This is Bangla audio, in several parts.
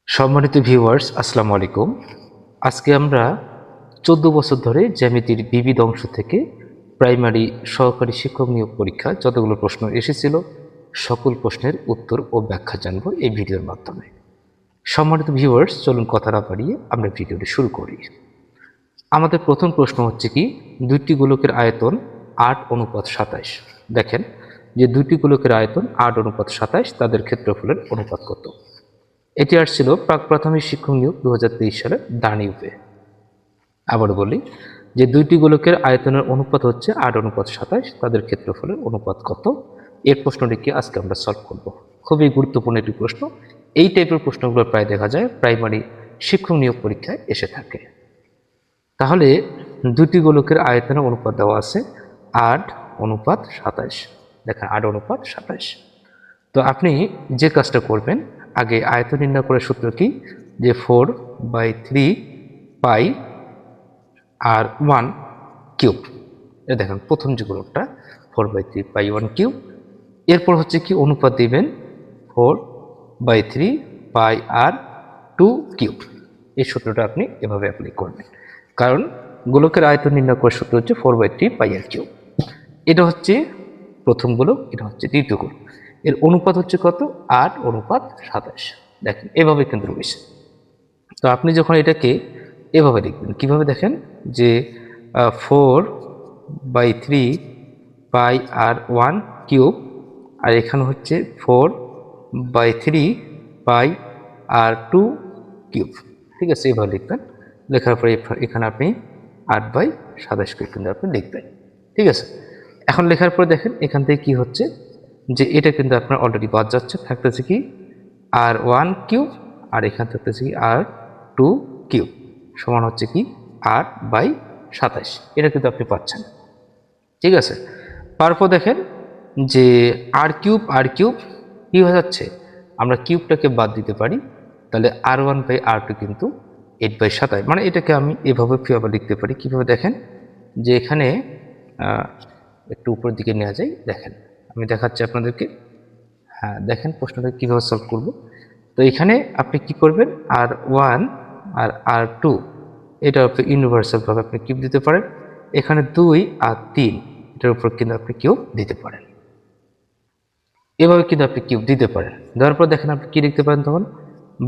সম্মানিত ভিউয়ার্স, আসসালামু আলাইকুম। আজকে আমরা 14 বছর ধরে জ্যামিতির বিবিধ অংশ থেকে প্রাইমারি সহকারী শিক্ষক নিয়োগ পরীক্ষা যতগুলো প্রশ্ন এসেছিল সকল প্রশ্নের উত্তর ও ব্যাখ্যা জানব এই ভিডিওর মাধ্যমে। সম্মানিত ভিউয়ার্স, চলুন কথা না বাড়িয়ে আমরা ভিডিওটি শুরু করি। আমাদের প্রথম প্রশ্ন হচ্ছে কি, দুইটি গোলকের আয়তন 8:27। দেখেন যে দুইটি গোলকের আয়তন 8:27, তাদের ক্ষেত্রফলের অনুপাত কত? এটি আসছিল প্রাক প্রাথমিক শিক্ষক নিয়োগ 2023 সালে দানিউপে। আবার বলি যে দুইটি গোলকের আয়তনের অনুপাত হচ্ছে 8:27, তাদের ক্ষেত্রফলের অনুপাত কত? এর প্রশ্নটিকে আজকে আমরা সলভ করব। খুবই গুরুত্বপূর্ণ একটি প্রশ্ন। এই টাইপের প্রশ্নগুলো প্রায় দেখা যায় প্রাইমারি শিক্ষক নিয়োগ পরীক্ষায় এসে থাকে। তাহলে দুটি গোলকের আয়তনের অনুপাত দেওয়া আছে 8:27। দেখেন 8:27। তো আপনি যে কাজটা করবেন, আগে আয়তন নির্ণয় করার সূত্র কি, যে 4/3 পাই আর 1 কিউব। এটা দেখেন প্রথম যে গোলকটা 4/3 পাই 1 কিউব। এরপর হচ্ছে কি অনুপাত দিবেন 4/3 পাই আর 2 কিউব। এই সূত্রটা আপনি এভাবে অ্যাপ্লাই করবেন, কারণ গোলকের আয়তন নির্ণয় করার সূত্র হচ্ছে 4/3 পাই আর কিউব। এটা হচ্ছে প্রথম গোলক, এটা হচ্ছে দ্বিতীয় গোলক। এর অনুপাত হচ্ছে কত? 8:27। দেখেন এভাবে কিন্তু রয়েছে। তো আপনি যখন এটাকে এভাবে লিখবেন, কিভাবে দেখেন যে 4/3 পাই আর 1 কিউব, আর এখানে হচ্ছে 4/3 পাই আর 2 কিউব। ঠিক আছে, এভাবে লিখবেন। লেখার পরে এখানে আপনি 8/27 করে কিন্তু আপনি লিখবেন। ঠিক আছে, এখন লেখার পরে দেখেন এখান থেকে কি হচ্ছে, যে এটা কিন্তু আপনার অলরেডি বাদ যাচ্ছে, থাকতেছে কি আর 1 কিউব, আর এখানে থাকতেছে কি আর 2 কিউব, সমান হচ্ছে কি 8/27। এটা কিন্তু আপনি পাচ্ছেন। ঠিক আছে, তারপর দেখেন যে আর কিউব কি হয়ে যাচ্ছে, আমরা কিউবটাকে বাদ দিতে পারি, তাহলে r1/r2 কিন্তু 8/27। মানে এটাকে আমি এভাবে কিভাবে লিখতে পারি, কিভাবে দেখেন যে এখানে একটু উপরের দিকে নেওয়া যায়। দেখেন আমি দেখাচ্ছি আপনাদেরকে। হ্যাঁ, দেখেন প্রশ্নটা কীভাবে সলভ করব। তো এখানে আপনি কি করবেন, r1 আর r2 এটা আপনি ইউনিভার্সালভাবে আপনি কিউব দিতে পারেন। এখানে 2 আর 3 এটার উপর কিন্তু আপনি কিউব দিতে পারেন। এভাবে কিন্তু আপনি কিউব দিতে পারেন। দেওয়ার পর দেখেন আপনি কি লিখতে পারেন, তখন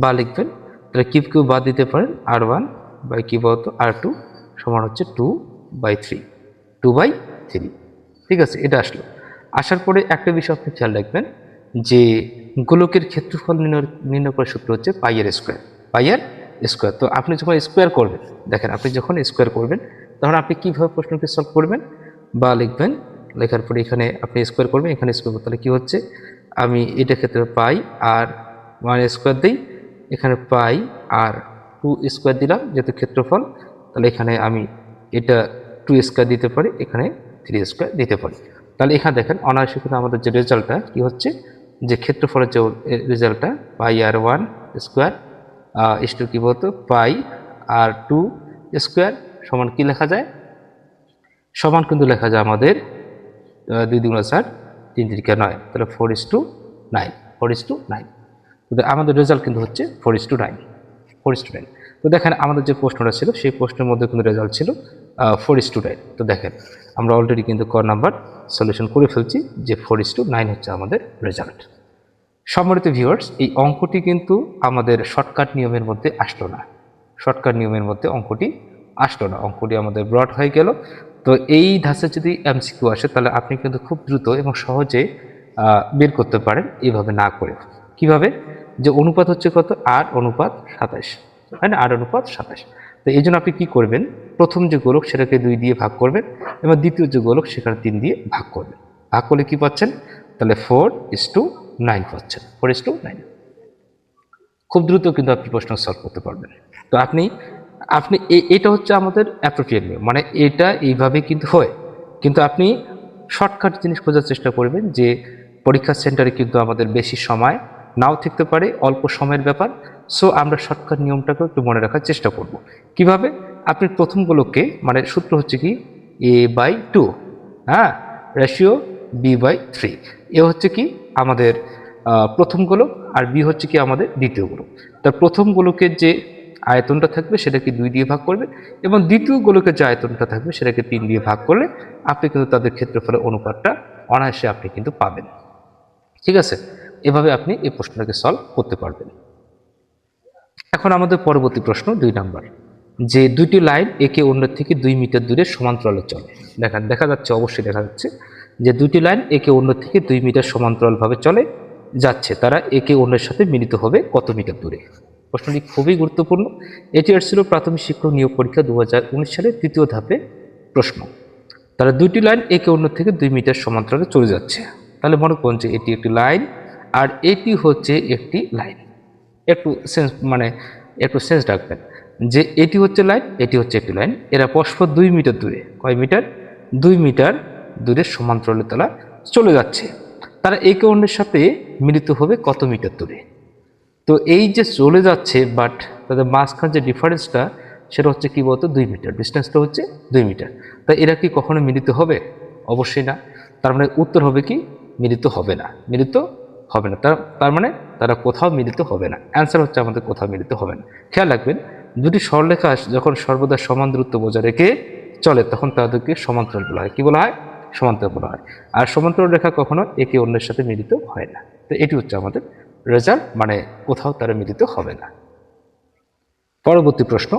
বা লিখবেন। তাহলে কিউব বাদ দিতে পারেন, r1 বাই কি বলতো r2 সমান হচ্ছে 2/3। 2/3। ঠিক আছে, এটা আসলো। আসার পরে একটা বিষয় আপনি খেয়াল রাখবেন যে গোলকের ক্ষেত্রফল নির্ণয় করার সূত্র হচ্ছে পাইয়ের স্কোয়ার। পাইয়ের স্কোয়ার। তো আপনি যখন স্কোয়ার করবেন, দেখেন আপনি যখন স্কোয়ার করবেন তখন আপনি কীভাবে প্রশ্নটি সলভ করবেন, বা লিখবেন। লেখার পরে এখানে আপনি স্কোয়ার করবেন, এখানে স্কোয়ার করতে, তাহলে কী হচ্ছে, আমি এটা ক্ষেত্রে পাই আর 1 স্কোয়ার দিই, এখানে পাই আর 2 স্কোয়ার দিলাম যেহেতু ক্ষেত্রফল, তাহলে এখানে আমি এটা 2 স্কোয়ার দিতে পারি, এখানে 3 স্কোয়ার দিতে পারি। তাহলে এখানে দেখেন অনায়াসে কিন্তু আমাদের যে রেজাল্টটা কি হচ্ছে, যে ক্ষেত্রফলের যে রেজাল্টটা পাই আর 1 স্কোয়ার ইস্টু কি বলতো পাই আর 2 স্কোয়ার সমান কি লেখা যায়, সমান কিন্তু লেখা যায় আমাদের 2 2 4 3 3 9, তাহলে 4:9। 4:9। তো আমাদের রেজাল্ট কিন্তু হচ্ছে 4:9। 4:9। তো দেখেন আমাদের যে প্রশ্নটা ছিল সেই প্রশ্নের মধ্যে কিন্তু রেজাল্ট ছিল 4:9। তো দেখেন আমরা অলরেডি কিন্তু ক নাম্বার সলিউশন করে ফেলছি, যে 4:9 হচ্ছে আমাদের রেজাল্ট। সম্মানিত ভিউয়ার্স, এই অঙ্কটি কিন্তু আমাদের শর্টকাট নিয়মের মধ্যে আসলো না। শর্টকাট নিয়মের মধ্যে অঙ্কটি আসলো না, অঙ্কটি আমাদের ব্রড হয়ে গেল। তো এই ধাঁচে যদি এমসিকিউ আসে তাহলে আপনি কিন্তু খুব দ্রুত এবং সহজে বের করতে পারেন, এইভাবে না করে। কিভাবে, যে অনুপাত হচ্ছে কত 8:27, তাই না, 8:27। তো এই জন্য আপনি কি করবেন, প্রথম যে গোলক সেটাকে 2 দিয়ে ভাগ করবেন, এবং দ্বিতীয় যে গোলক সেখানে 3 দিয়ে ভাগ করবেন। ভাগ করলে কি পাচ্ছেন, তাহলে 4:9 পাচ্ছেন। 4:9। খুব দ্রুত কিন্তু আপনি প্রশ্ন সলভ করতে পারবেন। তো আপনি আপনি এটা হচ্ছে আমাদের অ্যাপ্রোপ্রিয়েট নিয়ম, মানে এটা এইভাবে কিন্তু হয়। কিন্তু আপনি শর্টকাট জিনিস খোঁজার চেষ্টা করবেন, যে পরীক্ষা সেন্টারে কিন্তু আমাদের বেশি সময় নাও থাকতে পারে, অল্প সময়ের ব্যাপার। সো আমরা শর্টকাট নিয়মটাকেও একটু মনে রাখার চেষ্টা করব। কিভাবে, আপনি প্রথমগুলোকে, মানে সূত্র হচ্ছে কি a/2, হ্যাঁ, রেশিও b/3। এ হচ্ছে কি আমাদের প্রথম গোলক, আর বি হচ্ছে কি আমাদের দ্বিতীয় গোলক। তার প্রথম গোলকের যে আয়তনটা থাকবে সেটাকে 2 দিয়ে ভাগ করবে, এবং দ্বিতীয় গোলকের যে আয়তনটা থাকবে সেটাকে 3 দিয়ে ভাগ করলে আপনি কিন্তু তাদের ক্ষেত্রফলের অনুপাতটা অনায়াসে আপনি কিন্তু পাবেন। ঠিক আছে, এভাবে আপনি এই প্রশ্নটাকে সলভ করতে পারবেন। এখন আমাদের পরবর্তী প্রশ্ন 2 নাম্বার, যে দুইটি লাইন একে অন্যের থেকে 2 মিটার দূরে সমান্তরালে চলে। দেখা যাচ্ছে, অবশ্যই দেখা যাচ্ছে যে দুইটি লাইন একে অন্যের থেকে 2 মিটার সমান্তরালভাবে চলে যাচ্ছে, তারা একে অন্যের সাথে মিলিত হবে কত মিটার দূরে? প্রশ্নটি খুবই গুরুত্বপূর্ণ। এটি আসছিল প্রাথমিক শিক্ষক নিয়োগ পরীক্ষা 2019 সালের 3য় ধাপে প্রশ্ন। তারা দুইটি লাইন একে অন্য থেকে 2 মিটার সমান্তরালে চলে যাচ্ছে। তাহলে মনে করুন যে এটি একটি লাইন আর এটি হচ্ছে একটি লাইন। একটু সেন্স রাখবেন যে এটি হচ্ছে লাইন, এটি হচ্ছে একটি লাইন, এরা পরস্পর 2 মিটার দূরে, কয় মিটার? 2 মিটার দূরে সমান্তরালে তারা চলে যাচ্ছে। তারা একে অন্যের সাথে মিলিত হবে কত মিটার দূরে? তো এই যে চলে যাচ্ছে, বাট তাদের মাঝখান যে ডিফারেন্সটা সেটা হচ্ছে কি বলতো? 2 মিটার। ডিস্টেন্সটা হচ্ছে 2 মিটার। তাই এরা কি কখনো মিলিত হবে? অবশ্যই না। তার মানে উত্তর হবে কি? মিলিত হবে না, মিলিত হবে না। তার মানে তারা কোথাও মিলিত হবে না। অ্যান্সার হচ্ছে আমাদের কোথাও মিলিত হবে না। খেয়াল রাখবেন, দুটি সরলরেখা যখন সর্বদা সমান দূরত্ব বজায় রেখে চলে তখন তাদেরকে সমান্তরাল বলা হয়। কি বলা হয়? সমান্তরাল বলা হয়। আর সমান্তরাল রেখা কখনো একে অন্যের সাথে মিলিত হয় না। তো এটি হচ্ছে আমাদের রেজাল্ট, মানে কোথাও তারা মিলিত হবে না। পরবর্তী প্রশ্ন,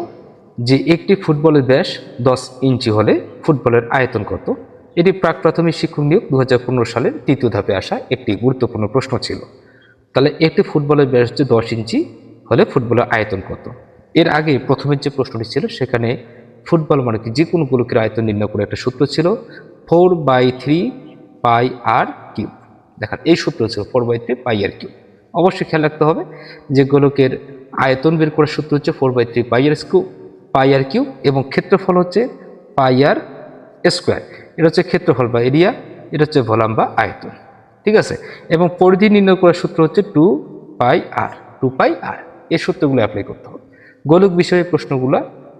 যে একটি ফুটবলের ব্যাস 10 ইঞ্চি হলে ফুটবলের আয়তন কত? এটি প্রাক প্রাথমিক শিক্ষক নিয়োগ 2015 সালের 3য় ধাপে আসা একটি গুরুত্বপূর্ণ প্রশ্ন ছিল। তাহলে একটি ফুটবলের ব্যাস হচ্ছে 10 ইঞ্চি হলে ফুটবলের আয়তন কত? এর আগে প্রথমের যে প্রশ্নটি ছিল সেখানে ফুটবল মানে কি, যে কোনো গোলকের আয়তন নির্ণয় করে একটা সূত্র ছিল 4/3 পাই আর কিউব। দেখেন এই সূত্র ছিল 4/3 পাই আর কিউব। অবশ্যই খেয়াল রাখতে হবে যে গোলকের আয়তন বের করার সূত্র হচ্ছে 4/3 পাই আর কিউব, এবং ক্ষেত্রফল হচ্ছে পাই আর স্কোয়ার। এটা হচ্ছে ক্ষেত্রফল বা এরিয়া, এটা হচ্ছে ভলিউম বা আয়তন। ঠিক আছে, এবং পরিধি নির্ণয় করার সূত্র হচ্ছে 2 পাই আর। এই সূত্রগুলো অ্যাপ্লাই করতে হবে। গোলক বিষয়ে প্রশ্নগুলো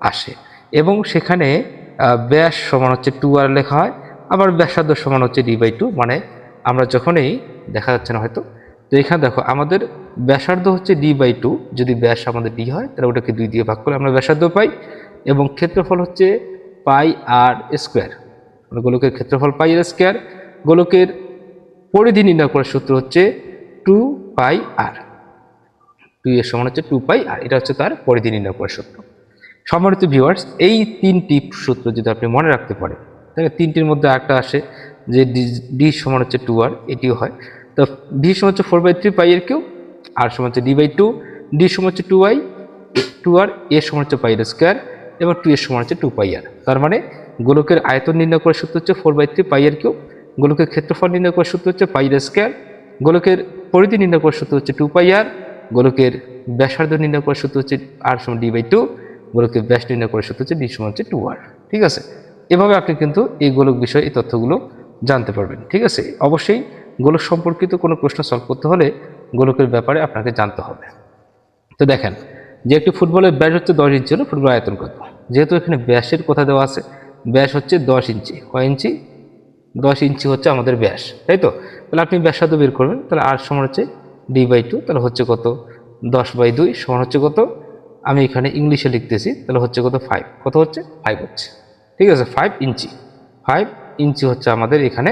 আসে, এবং সেখানে ব্যাস সমান হচ্ছে 2r লেখা হয়, আবার ব্যাসার্ধ সমান হচ্ছে d/2। মানে আমরা যখনই, দেখা যাচ্ছে না হয়তো, তো এখানে দেখো আমাদের ব্যাসার্ধ হচ্ছে d/2, যদি ব্যাস আমাদের d হয় তাহলে ওটাকে 2 দিয়ে ভাগ করে আমরা ব্যাসার্ধ পাই, এবং ক্ষেত্রফল হচ্ছে পাই আর স্কোয়ার, মানে গোলকের ক্ষেত্রফল পাই আর স্কোয়ার। গোলকের পরিধি নির্ণয় করার সূত্র হচ্ছে 2 পাই আর, 2 এর সমান হচ্ছে 2 পাই আর। এটা হচ্ছে তার পরিধি নির্ণয় করার সূত্র। সম্মানিত ভিউয়ার্স, এই 3টি সূত্র যদি আপনি মনে রাখতে পারেন, তাহলে 3টির মধ্যে একটা আসে যে ডি সমান হচ্ছে 2r, এটিও হয়। তো ডি সমান হচ্ছে 4/3 পাই এর কিউব, আর সমান হচ্ছে d/2, ডি সমান হচ্ছে 2r, এর সমান হচ্ছে পাই এর স্কোয়ার, এবং 2 এর সমান হচ্ছে 2 পাই আর। তার মানে গোলকের আয়তন নির্ণয় করার সূত্র হচ্ছে 4/3 পাই এর কিউব, গোলকের ক্ষেত্রফল নির্ণয় করার সূত্র হচ্ছে পাই এর স্কোয়ার, গোলকের পরিধি নির্ণয় করার সূত্র হচ্ছে 2 পাই আর, গোলকের ব্যাসার্ধ নির্ণয় করার সূত্র হচ্ছে r সমান d/2, গোলকের ব্যাস নির্ণয় করার সূত্র হচ্ছে d সমান হচ্ছে 2r। ঠিক আছে, এভাবে আপনি কিন্তু এই গোলক বিষয়ে এই তথ্যগুলো জানতে পারবেন। ঠিক আছে, অবশ্যই গোলক সম্পর্কিত কোনো প্রশ্ন সলভ করতে হলে গোলকের ব্যাপারে আপনাকে জানতে হবে। তো দেখেন, যে একটি ফুটবলের ব্যাস হচ্ছে 10 ইঞ্চি হলে ফুটবল আয়তন কত? যেহেতু এখানে ব্যাসের কথা দেওয়া আছে, ব্যাস হচ্ছে 10 ইঞ্চি। কয় ইঞ্চি? 10 ইঞ্চি হচ্ছে আমাদের ব্যাস, তাই তো? তাহলে আপনি ব্যাসার্ধ বের করবেন, তাহলে r সমান হচ্ছে d/2, তাহলে হচ্ছে কত? 10/2 সমান হচ্ছে কত? আমি এখানে ইংলিশে লিখতেছি, তাহলে হচ্ছে কত? 5। কত হচ্ছে? 5 হচ্ছে। ঠিক আছে, 5 ইঞ্চি। 5 ইঞ্চি হচ্ছে আমাদের এখানে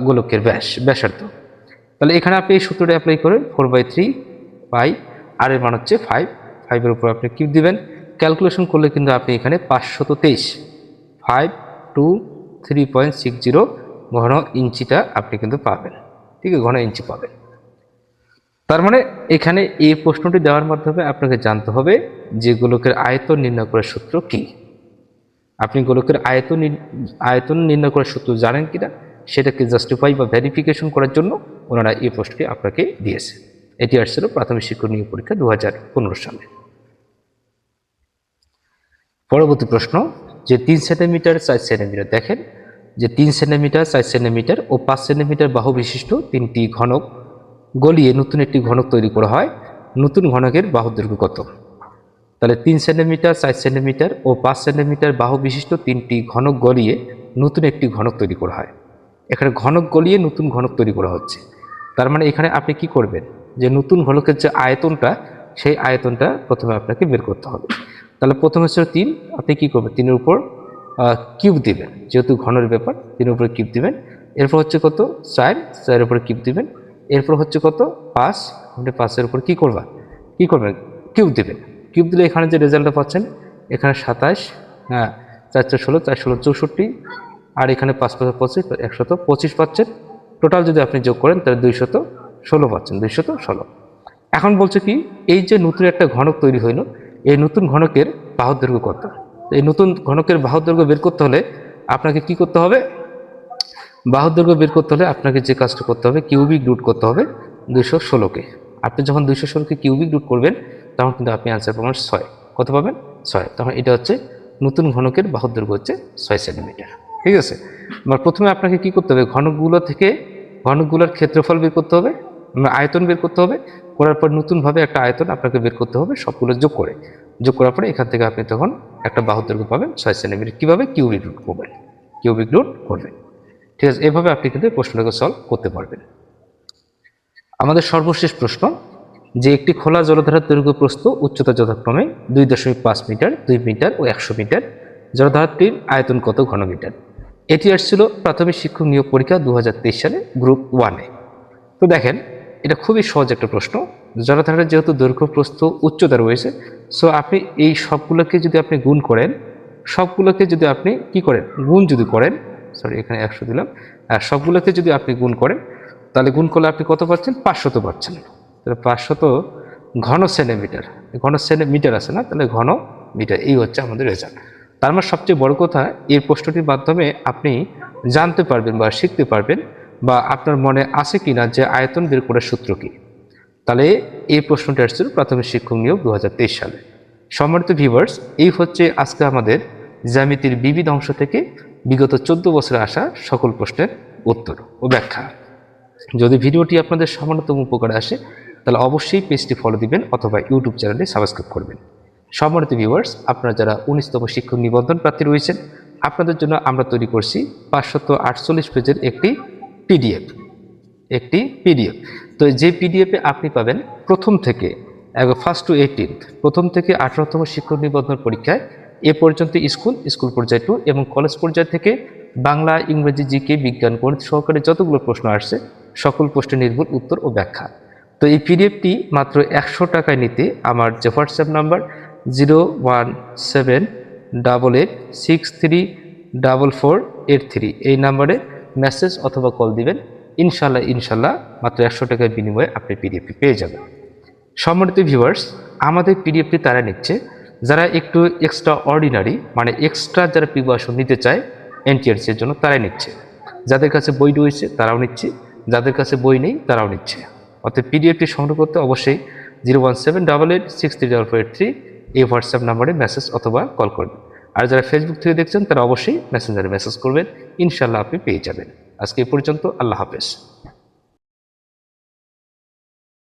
গোলকের ব্যাসার্ধ। তাহলে এখানে আপনি এই সূত্রটা অ্যাপ্লাই করেন, 4/3 পাই আর এর মান হচ্ছে 5। 5 এর উপর আপনি কিউব দিবেন, ক্যালকুলেশন করলে কিন্তু আপনি এখানে 523, 523.60 ঘন ইঞ্চিটা আপনি কিন্তু পাবেন। ঠিক আছে, ঘন ইঞ্চি পাবেন। তার মানে এখানে এই প্রশ্নটি দেওয়ার মাধ্যমে আপনাকে জানতে হবে যে গোলকের আয়তন নির্ণয় করার সূত্র কি। আপনি গোলকের আয়তন নির্ণয় করার সূত্র জানেন কিনা সেটাকে জাস্টিফাই বা ভেরিফিকেশন করার জন্য ওনারা এই প্রশ্নটি আপনাকে দিয়েছে। এটি আসছিল প্রাথমিক শিক্ষক নিয়োগ পরীক্ষা 2015 সালে। পরবর্তী প্রশ্ন, যে 3 সেন্টিমিটার 4 সেন্টিমিটার, দেখেন যে 3 সেন্টিমিটার 4 সেন্টিমিটার ও 5 সেন্টিমিটার বাহু বিশিষ্ট 3টি ঘনক গলিয়ে নতুন একটি ঘনক তৈরি করা হয়। নতুন ঘনকের বাহু দৈর্ঘ্য কত? তাহলে 3 সেন্টিমিটার 4 সেন্টিমিটার ও 5 সেন্টিমিটার বাহু বিশিষ্ট 3টি ঘনক গলিয়ে নতুন একটি ঘনক তৈরি করা হয়। এখানে ঘনক গলিয়ে নতুন ঘনক তৈরি করা হচ্ছে। তার মানে এখানে আপনি কি করবেন, যে নতুন ঘনকের যে আয়তনটা, সেই আয়তনটা প্রথমে আপনাকে বের করতে হবে। তাহলে প্রথমে ছিল 3, আপনি কি করবেন, 3-এর উপর কিউব দিবেন, যেহেতু ঘনের ব্যাপার 3-এর উপরে কিউব দিবেন। এরপর হচ্ছে কত 4, 4-এর উপরে কিউব দিবেন। এরপর হচ্ছে কত 5, আপনি 5-এর উপর কি করবেন কিউব দিবেন। কিউব দিলে এখানে যে রেজাল্টটা পাচ্ছেন, এখানে 27, হ্যাঁ 4-4-16, 4-16-64, আর এখানে 5-5-25, 125 পাচ্ছেন। টোটাল যদি আপনি যোগ করেন তাহলে 216 পাচ্ছেন, 216। এখন বলছে কি, এই যে নতুন একটা ঘনক তৈরি হইল, এই নতুন ঘনকের বাহুর দৈর্ঘ্য কত। এই নতুন ঘনকের বাহুর দৈর্ঘ্য বের করতে হলে আপনাকে কি করতে হবে, বাহুর দৈর্ঘ্য বের করতে হলে আপনাকে যে কাজটা করতে হবে, কিউবিক রুট করতে হবে 216-কে। আপনি যখন 216-কে কিউবিক রুট করবেন, তখন কিন্তু আপনি আনসার পাবেন 6। কত পাবেন 6। তখন এটা হচ্ছে নতুন ঘনকের বাহুর দৈর্ঘ্য হচ্ছে 6 সেন্টিমিটার। ঠিক আছে, এবার প্রথমে আপনাকে কি করতে হবে, ঘনকগুলো থেকে ঘনকগুলোর ক্ষেত্রফল বের করতে হবে, আয়তন বের করতে হবে। করার পর নতুনভাবে একটা আয়তন আপনাকে বের করতে হবে, সবগুলো যোগ করার পরে এখান থেকে আপনি তখন একটা বাহুর দৈর্ঘ্য পাবেন 6 সেন্টিমিটার। কীভাবে, কিউবিক রুট করবেন, ঠিক আছে। এভাবে আপনি কিন্তু প্রশ্নটাকে সলভ করতে পারবেন। আমাদের সর্বশেষ প্রশ্ন, যে একটি খোলা জলধারার দৈর্ঘ্য প্রস্থ উচ্চতা যথাক্রমে 2.5 মিটার, 2 মিটার ও 100 মিটার, জলধারাটির আয়তন কত ঘনমিটার। এটি আসছিল প্রাথমিক শিক্ষক নিয়োগ পরীক্ষা 2023 সালে গ্রুপ 1-এ। তো দেখেন, এটা খুবই সহজ একটা প্রশ্ন। জলধারার যেহেতু দৈর্ঘ্য প্রস্থ উচ্চতা রয়েছে, সো আপনি এই সবগুলোকে যদি আপনি গুণ করেন, সরি এখানে 100 দিলাম, সবগুলোকে যদি আপনি গুণ করেন, তাহলে গুণ করলে আপনি কত পাচ্ছেন, 500 পাচ্ছেন। তাহলে 500 ঘন সেন্টিমিটার আছে না, তাহলে ঘন মিটার, এই হচ্ছে আমাদের রেজাল্ট। তার মানে সবচেয়ে বড় কথা, এই প্রশ্নটির মাধ্যমে আপনি জানতে পারবেন বা শিখতে পারবেন, বা আপনার মনে আছে কিনা যে আয়তন বের করার সূত্র কি। তাহলে এই প্রশ্নটি আসছিল প্রাথমিক শিক্ষক নিয়োগ 2023 সালে। সম্মানিত ভিউয়ার্স, এই হচ্ছে আজকে আমাদের জ্যামিতির বিবিধ অংশ থেকে বিগত 14 বছরে আসা সকল প্রশ্নের উত্তর ও ব্যাখ্যা। যদি ভিডিওটি আপনাদের সামান্যতম উপকারে আসে, তাহলে অবশ্যই পেজটি ফলো দিবেন অথবা ইউটিউব চ্যানেলটি সাবস্ক্রাইব করবেন। সম্মানিত ভিউয়ার্স, আপনারা যারা 19তম শিক্ষক নিবন্ধন প্রার্থী রয়েছেন, আপনাদের জন্য আমরা তৈরি করছি 548 পেজের একটি পিডিএফ। তো যে পিডিএফে আপনি পাবেন প্রথম থেকে 1st to 18th, প্রথম থেকে 18তম শিক্ষক নিবন্ধন পরীক্ষায় এ পর্যন্ত স্কুল পর্যায় 2 এবং কলেজ পর্যায় থেকে বাংলা, ইংরেজি, জিকে, বিজ্ঞান, গণিত সহকারে যতগুলো প্রশ্ন আসছে, সকল প্রশ্নের নির্ভুল উত্তর ও ব্যাখ্যা। তো এই পিডিএফটি মাত্র 100 টাকায় নিতে আমার যে হোয়াটসঅ্যাপ নাম্বার 01788634483, এই নাম্বারে মেসেজ অথবা কল দিবেন। ইনশাল্লাহ মাত্র 100 টাকার বিনিময়ে আপনি পিডিএফটি পেয়ে যাবেন। সম্মানিত ভিউয়ার্স, আমাদের পিডিএফটি তারা নিচ্ছে যারা একটু এক্সট্রা অর্ডিনারি, মানে এক্সট্রা যারা প্রিপারেশন নিতে চায় এনটিআরসি এর জন্য, তারাই নিচ্ছে। যাদের কাছে বই রয়েছে তারাও নিচ্ছে, যাদের কাছে বই নেই তারাও নিচ্ছে। অর্থাৎ পিডিএফটি সংগ্রহ করতে অবশ্যই 01788634483 এই হোয়াটসঅ্যাপ নাম্বারে মেসেজ অথবা কল করবেন। আর যারা ফেসবুক থেকে দেখছেন তারা অবশ্যই মেসেঞ্জারে মেসেজ করবেন, ইনশাল্লাহ আপনি পেয়ে যাবেন। আজকে এই পর্যন্ত, আল্লাহ হাফেজ।